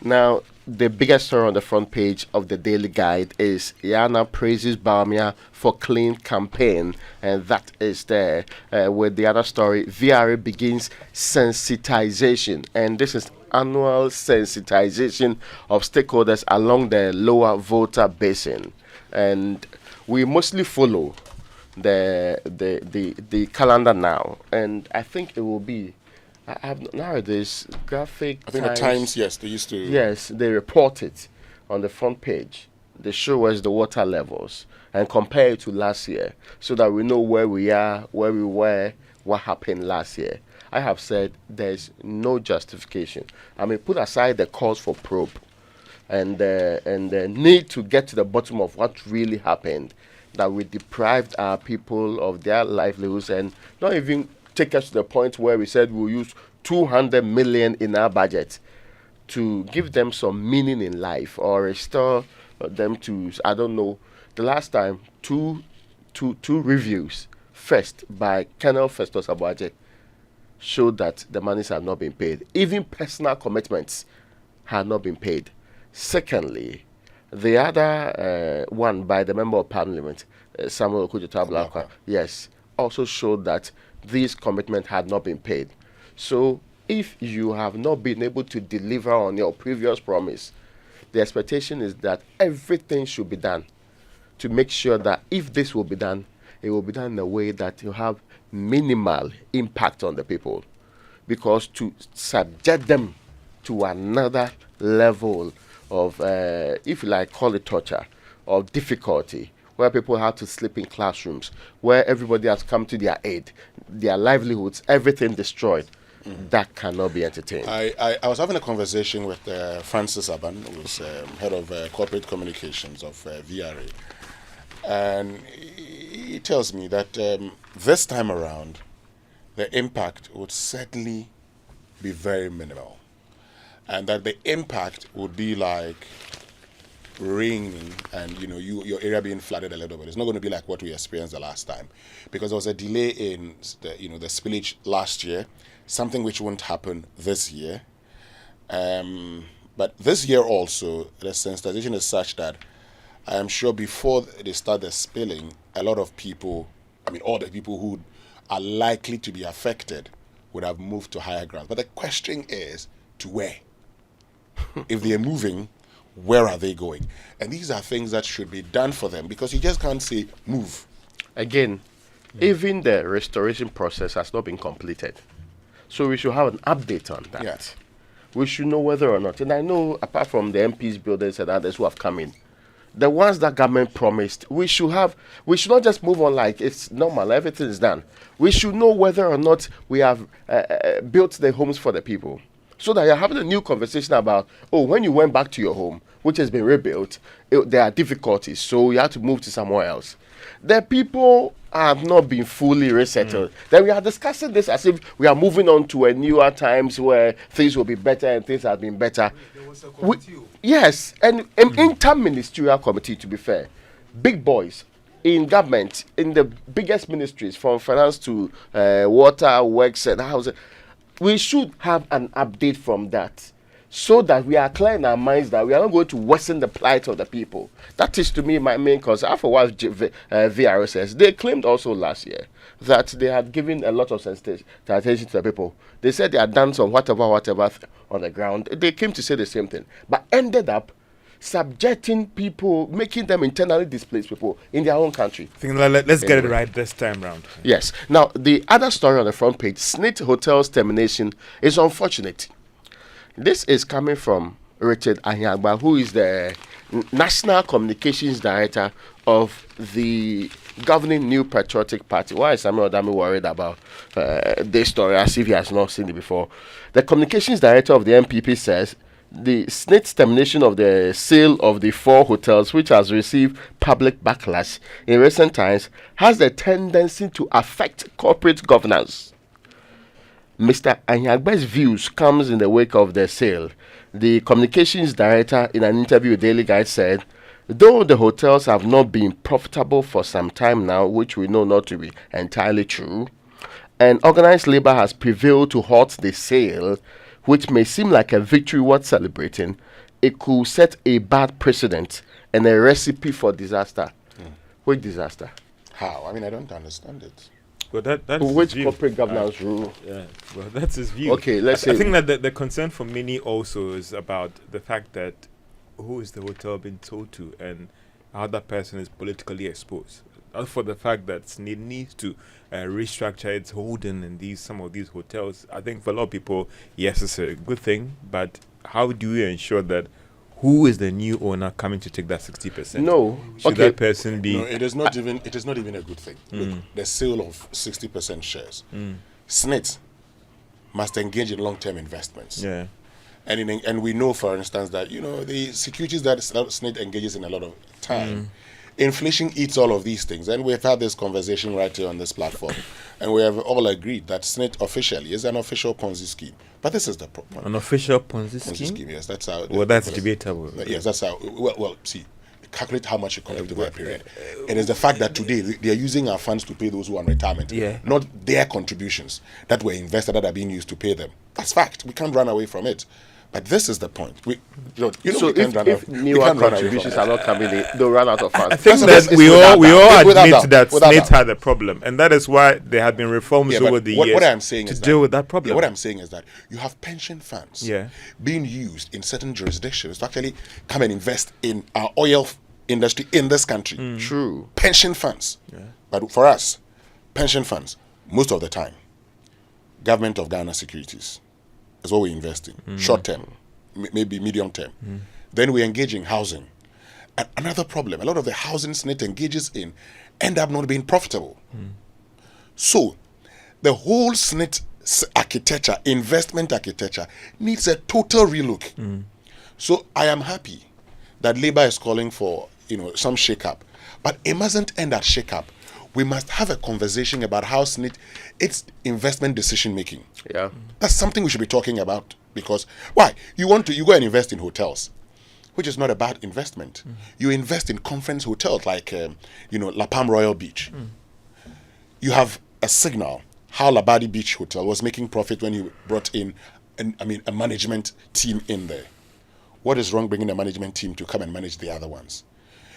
Now, the biggest story on the front page of the Daily Guide is Yana praises Bawumia for clean campaign, and that is there. With the other story, VRA begins sensitization, and this is annual sensitization of stakeholders along the lower Volta basin, and we mostly follow the calendar now, and I think it will be. I have nowadays graphic. I think the Times, yes, they used to. Yes, they report it on the front page. They show us the water levels and compare it to last year, so that we know where we are, where we were, what happened last year. I have said there's no justification. I mean, put aside the calls for probe and the need to get to the bottom of what really happened, that we deprived our people of their livelihoods, and not even take us to the point where we said we'll use 200 million in our budget to give them some meaning in life or restore them to, I don't know, the last time two reviews, first by Colonel Festus Abuaje, showed that the monies had not been paid. Even personal commitments had not been paid. Secondly, the other one by the Member of Parliament, Samuel Okudzeto-Ablakwa, yes, also showed that these commitments had not been paid. So if you have not been able to deliver on your previous promise, the expectation is that everything should be done to make sure that if this will be done, it will be done in a way that you have minimal impact on the people. Because to subject them to another level of, if you like, call it torture, of difficulty, where people have to sleep in classrooms, where everybody has come to their aid, their livelihoods, everything destroyed. That cannot be entertained. I was having a conversation with Francis Aban, who's head of corporate communications of VRA, and he tells me that this time around, the impact would certainly be very minimal, and that the impact would be like raining and your area being flooded a little bit. It's not going to be like what we experienced the last time, because there was a delay in the spillage last year, something which won't happen this year. But this year also, the sensitization is such that I am sure before they start the spilling, a lot of people, all the people who are likely to be affected would have moved to higher ground. But the question is, to where? If they are moving, where are they going? And these are things that should be done for them, because you just can't say move. Again, even the restoration process has not been completed. So we should have an update on that. Yes. We should know whether or not. And I know, apart from the MPs, builders, and others who have come in, the ones that government promised, we should not just move on like it's normal, everything is done. We should know whether or not we have built the homes for the people. So that you're having a new conversation about, when you went back to your home, which has been rebuilt, there are difficulties, so you have to move to somewhere else. The people have not been fully resettled. Then we are discussing this as if we are moving on to a newer times where things will be better, and things have been better. There was a committee. Yes, and an inter-ministerial committee, to be fair. Big boys in government, in the biggest ministries, from finance to water, works, and housing. We should have an update from that, so that we are clear in our minds that we are not going to worsen the plight of the people. That is, to me, my main concern. After what VRO says, they claimed also last year that they had given a lot of sensitization to the people. They said they had done some whatever on the ground. They came to say the same thing, but ended up subjecting people, making them internally displaced people in their own country. Let's get it right this time round. Yes. Now, the other story on the front page, SSNIT Hotels termination, is unfortunate. This is coming from Richard Ahiagba, who is the National Communications Director of the governing New Patriotic Party. Why is Samuel Odami worried about this story as if he has not seen it before? The Communications Director of the NPP says the SSNIT's termination of the sale of the 4 hotels, which has received public backlash in recent times, has the tendency to affect corporate governance. Mr. Anyagbe's views comes in the wake of the sale. The communications director, in an interview with Daily Guide, said, though the hotels have not been profitable for some time now, which we know not to be entirely true, and organized labor has prevailed to halt the sale, which may seem like a victory worth celebrating, it could set a bad precedent and a recipe for disaster. Which disaster? How? I mean, I don't understand it. Well, that's Which his view. corporate governance rule? Yeah, well, that's his view. Okay, let's I say. think that the concern for many also is about the fact that who is the hotel being sold to and how that person is politically exposed. As for the fact that SSNIT needs to restructure its holding in some of these hotels, I think for a lot of people, yes, it's a good thing, but how do you ensure that who is the new owner coming to take that 60%? No. Should Okay. that person be... No, it is not even. It is not even a good thing. Look, the sale of 60% shares. SSNIT must engage in long-term investments. Yeah. And we know, for instance, that the securities that SSNIT engages in a lot of time, inflation eats all of these things. And we've had this conversation right here on this platform, and we have all agreed that SSNIT officially is an official Ponzi scheme. But this is the problem. An official Ponzi Ponzi scheme? scheme, yes, that's how. Well, that's debatable. Yes, that's how. Well, see, calculate how much you collect over a period. It is the fact that today they are using our funds to pay those who are on retirement, not their contributions that were invested that are being used to pay them. That's fact. We can't run away from it. But this is the point. So if newer contributions are not coming in, they'll run out of funds. I think that we all admit that SSNIT had a problem, and that is why there have been reforms over the years what I'm saying is deal with that problem. What I'm saying is that you have pension funds being used in certain jurisdictions to actually come and invest in our oil industry in this country. True. Pension funds. But for us, pension funds, most of the time, Government of Ghana securities is what we invest in. Short term, maybe medium term. Then we engage in housing. And another problem, a lot of the housing SSNIT engages in end up not being profitable. So the whole SSNIT architecture, investment architecture, needs a total relook. So I am happy that Labour is calling for some shake-up, but it mustn't end at shake-up. We must have a conversation about how SSNIT, its investment decision making. Yeah, that's something we should be talking about, because why you go and invest in hotels, which is not a bad investment. You invest in conference hotels like La Palm Royal Beach. You have a signal how Labadi Beach Hotel was making profit when you brought in a management team in there. What is wrong bringing a management team to come and manage the other ones?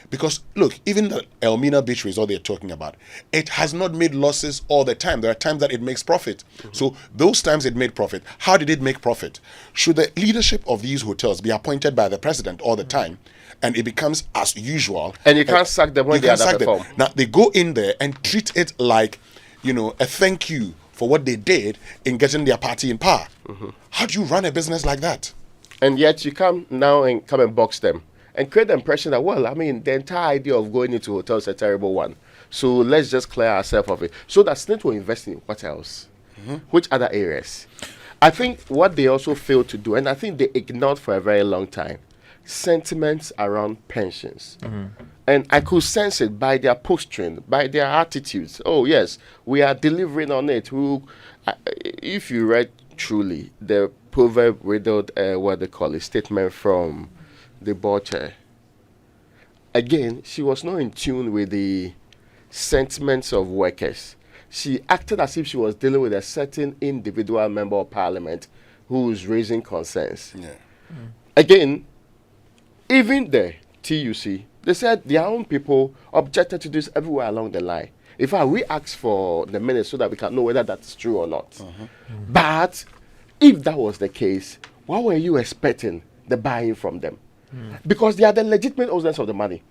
Because, look, even the Elmina Beach Resort they're talking about, it has not made losses all the time. There are times that it makes profit. So those times it made profit, how did it make profit? Should the leadership of these hotels be appointed by the president all the time, and it becomes as usual? And you can't sack them when they underperform. Now, they go in there and treat it like, a thank you for what they did in getting their party in power. How do you run a business like that? And yet you come and box them and create the impression that, the entire idea of going into hotels is a terrible one. So let's just clear ourselves of it. So that SSNIT will invest in what else? Which other areas? I think what they also failed to do, and I think they ignored for a very long time, sentiments around pensions. And I could sense it by their posturing, by their attitudes. Oh, yes, we are delivering on it. If you read truly the proverb riddled, statement from the board chair. Again, she was not in tune with the sentiments of workers. She acted as if she was dealing with a certain individual member of parliament who is raising concerns. Again, even the TUC, they said their own people objected to this everywhere along the line. In fact, we asked for the minutes so that we can know whether that's true or not. But if that was the case, what were you expecting the buy-in from them? Because they are the legitimate owners of the money.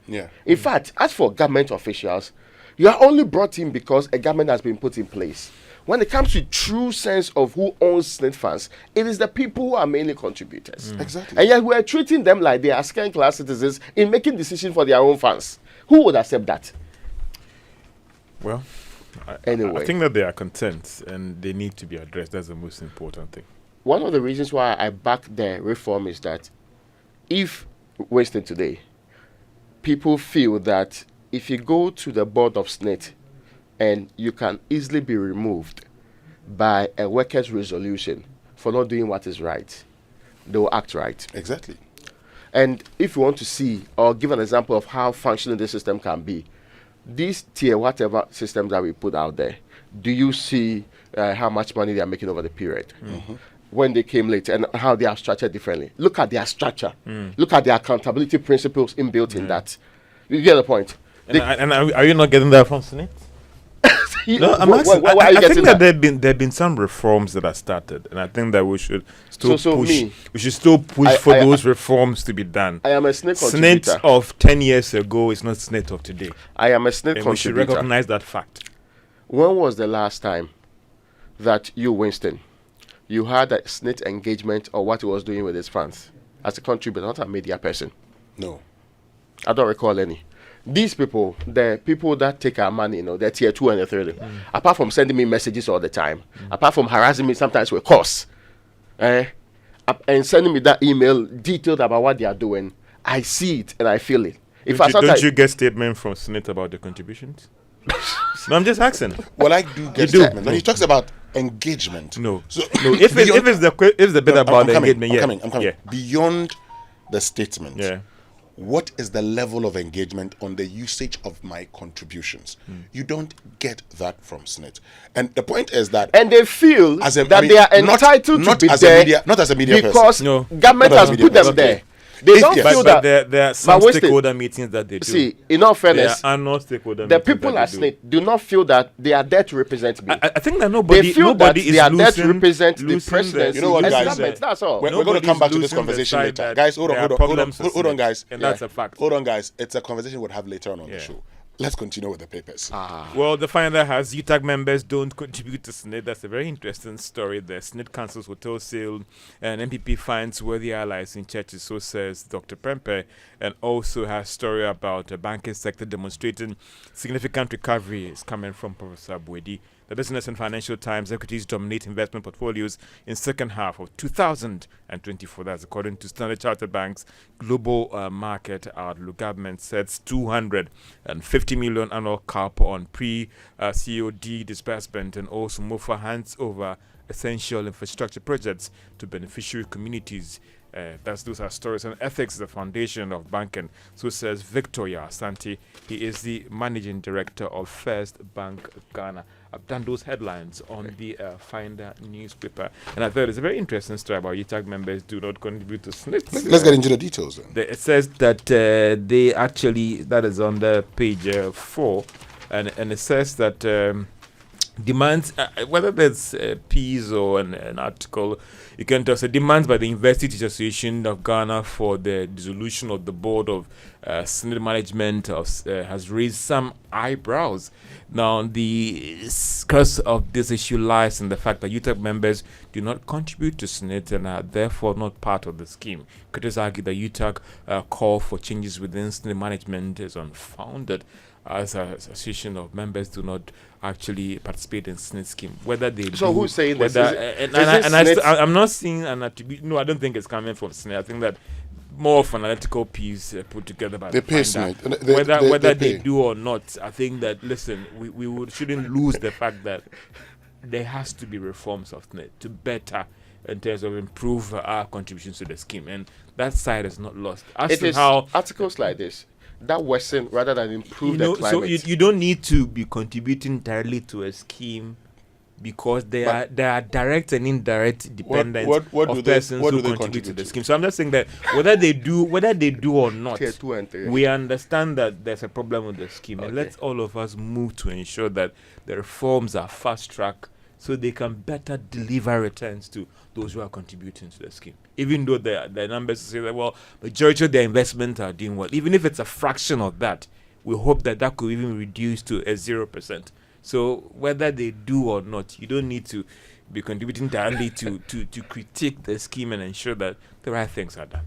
In fact, as for government officials, you are only brought in because a government has been put in place. When it comes to true sense of who owns SSNIT funds, it is the people who are mainly contributors. Exactly. And yet we are treating them like they are second-class citizens in making decisions for their own funds. Who would accept that? Well, anyway, I think that they are content and they need to be addressed. That's the most important thing. One of the reasons why I back the reform is that if Winston today, people feel that if you go to the board of SSNIT and you can easily be removed by a workers' resolution for not doing what is right, they will act right. Exactly. And if you want to see or give an example of how functioning this system can be, these tier whatever systems that we put out there, do you see how much money they are making over the period? when they came late and how they are structured differently. Look at their structure. Look at the accountability principles inbuilt in that. You get the point? And are you not getting that from SSNIT? No, I'm asking. Why are you I getting think that? that there've been some reforms that are started, and I think that we should still push. We should still push for those reforms to be done. I am a SSNIT contributor. SSNIT of 10 years ago is not SSNIT of today. I am a SSNIT And contributor. we should recognize that fact. When was the last time that you, Winston, you had a SSNIT engagement or what he was doing with his fans as a contributor, not a media person? No. I don't recall any. These people, the people that take our money, they're tier 2 and 3. Apart from sending me messages all the time, apart from harassing me sometimes with calls, and sending me that email detailed about what they are doing, I see it and I feel it. Don't you get statement from SSNIT about the contributions? No, I'm just asking. Well, I do get statement. When he talks about engagement. No. If it's the bit about the engagement, I'm coming. Yeah. Beyond the statement. Yeah. What is the level of engagement on the usage of my contributions? You don't get that from SSNIT. And the point is that... And they feel that they are entitled to be there not as a media because person. government has put them there. They don't feel that... There are some stakeholder meetings that they do. See, in all fairness, there are no stakeholder the meetings people that at they SSNIT do not feel that they are there to represent me. I think that nobody they feel nobody that is they are there losing, to represent the losing presidency. You know what, and guys? government, that's all. We're going to come back to this Nobody's conversation losing the later. side Guys, that hold there are on, problems with hold on, SSNIT, guys. and that's a fact. Hold on, guys. It's a conversation we'll have later on the show. Let's continue with the papers. Well, the finder has UTAG members don't contribute to SSNIT. That's a very interesting story. The SSNIT cancels hotel sale and MPP finds worthy allies in churches, so says Dr. Prempe, and also has story about the banking sector demonstrating significant recovery is coming from Professor Bwedi. The Business and Financial Times equities dominate investment portfolios in second half of 2024. That's according to Standard Chartered Bank's global market outlook. Government sets 250 million annual cap on pre-COD disbursement and also MOFA hands over essential infrastructure projects to beneficiary communities. Those are stories and ethics, the foundation of banking. So says Victoria Asante. He is the managing director of First Bank Ghana. I've done those headlines on the Finder newspaper, and I thought it's a very interesting story about UTAG members do not contribute to SSNIT. Let's get into the details then. It says that they actually, that is on the page 4, and it says that demands, whether there's a piece or an article, you can tell, demands by the University Teachers Association of Ghana for the dissolution of the board of SSNIT management has raised some eyebrows. Now, the crux of this issue lies in the fact that UTAG members do not contribute to SSNIT and are therefore not part of the scheme. Critics argue that UTAG call for changes within SSNIT management is unfounded, as an association of members do not actually participate in SSNIT scheme. Whether they so do, who's saying whether, this? I'm not seeing an attribute. No, I don't think it's coming from SSNIT. I think that more of an analytical piece put together by They the pay finder. SSNIT. Whether they they do or not, I think that, listen, we shouldn't lose the fact that there has to be reforms of SSNIT to better in terms of improve our contributions to the scheme, and that side is not lost. As It to is how articles like this that worsen rather than improve the climate. so you don't need to be contributing directly to a scheme because there are direct and indirect dependents of persons who contribute to the scheme. So I'm just saying that whether they do or not, Tier 2 and 3. we understand that there's a problem with the scheme, and let's all of us move to ensure that the reforms are fast track so they can better deliver returns to those who are contributing to the scheme. Even though the numbers say that, well, majority of their investment are doing well, even if it's a fraction of that, we hope that could even reduce to a 0%. So whether they do or not, you don't need to be contributing directly to critique the scheme and ensure that the right things are done.